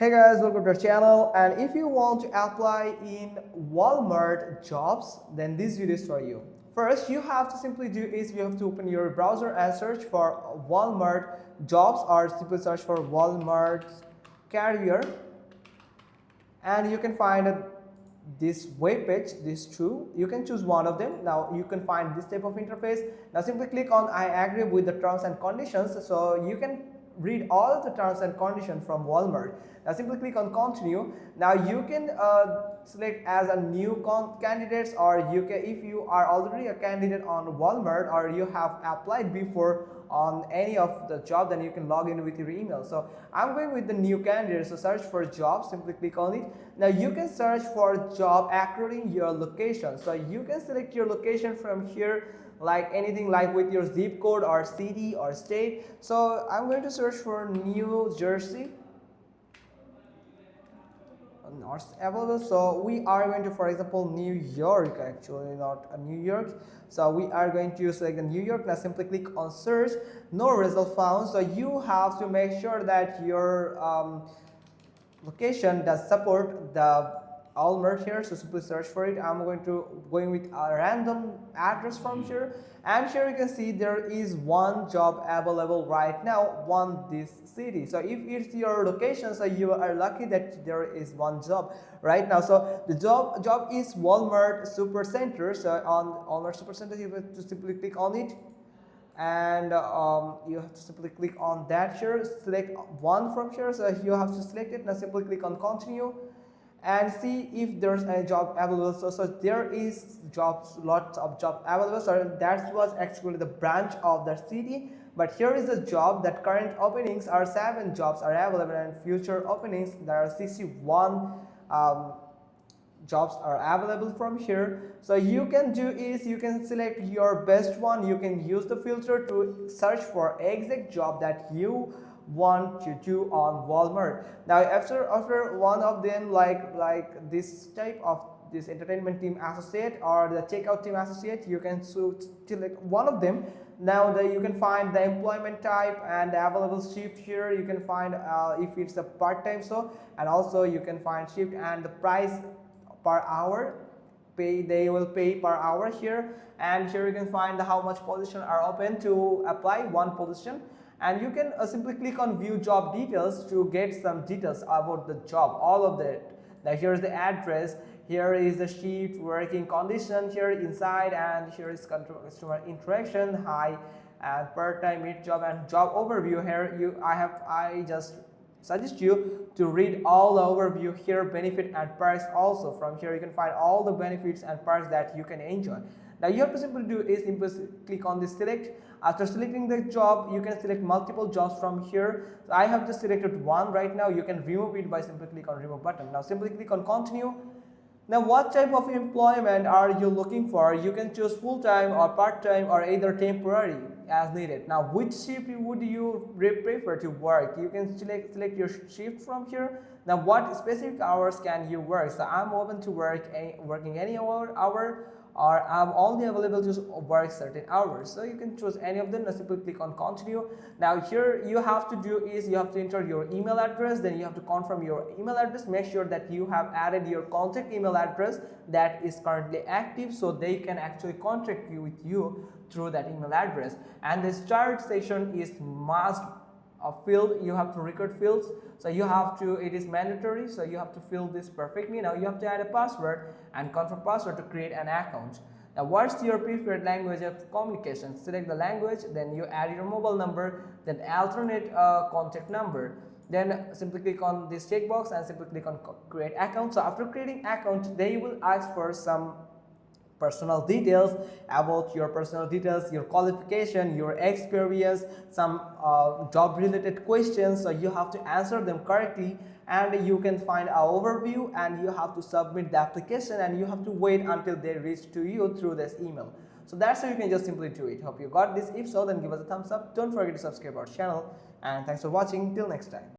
Hey guys, welcome to our channel, and if you want to apply in Walmart jobs, then this video is for you. First, you have to simply do is you have to open your browser and search for Walmart jobs, or simply search for Walmart career, and you can find this web page, this two. You can choose one of them. Now you can find this type of interface. Now simply click on I agree with the terms and conditions, so you can read all of the terms and conditions from Walmart. Now simply click on continue. Now you can select as a new candidates, or you can, if you are already a candidate on Walmart or you have applied before on any of the job, then you can log in with your email. So I'm going with the new candidate, so search for job, simply click on it. Now you can search for job according your location, so you can select your location from here, like anything like with your zip code or city or state. So I'm going to search for New Jersey, not available, so we are going to, for example, New York, actually not a New York, so we are going to select the New York. Now simply click on search, no result found. So you have to make sure that your location does support the Walmart here, so simply search for it. I'm going with a random address from here, and here you can see there is one job available right now on this city. So if it's your location, so you are lucky that there is one job right now. So the job is Walmart Supercenter. So on Walmart Supercenter, you have to simply click on it, and you have to simply click on that here, select one from here, so you have to select it. Now simply click on continue and see if there's a job available. So there is lots of job available. So that was actually the branch of the city, but here is the job that current openings are 7 jobs are available, and future openings there are 61 jobs are available from here. So you can do is you can select your best one. You can use the filter to search for exact job that you want to do on Walmart. Now after one of them, like this type of this entertainment team associate or the checkout team associate, you can select one of them. Now you can find the employment type and the available shift here. You can find if it's a part-time, so, and also you can find shift and the price per hour. They will pay per hour here, and here you can find how much position are open to apply one position. And you can simply click on view job details to get some details about the job, all of that. Now here's the address, here is the shift, working condition here inside, and here is customer interaction, high and part-time, mid job, and job overview. Here I just suggest you to read all the overview here, benefit and perks. Also from here you can find all the benefits and perks that you can enjoy. Now you have to simply do is simply click on this select. After selecting the job, you can select multiple jobs from here. So I have just selected one right now. You can remove it by simply click on remove button. Now simply click on continue. Now what type of employment are you looking for? You can choose full-time or part-time or either temporary as needed. Now which shift would you prefer to work? You can select your shift from here. Now what specific hours can you work? So I'm open to working any hour, or I'm only available to work certain hours. So you can choose any of them. Now simply click on continue. Now here you have to do is you have to enter your email address, then you have to confirm your email address. Make sure that you have added your contact email address that is currently active, so they can actually contact you with you through that email address. And the start section is must field. You have to record fields, so you have to, it is mandatory, so you have to fill this perfectly. Now you have to add a password and confirm password to create an account. Now what's your preferred language of communication? Select the language, then you add your mobile number, then alternate contact number, then simply click on this checkbox and simply click on create account. So after creating account, they will ask for some personal details, about your personal details, your qualification, your experience, some job related questions. So you have to answer them correctly, and you can find an overview, and you have to submit the application, and you have to wait until they reach to you through this email. So that's how you can just simply do it. Hope you got this. If so, then give us a thumbs up. Don't forget to subscribe our channel, and thanks for watching. Till next time.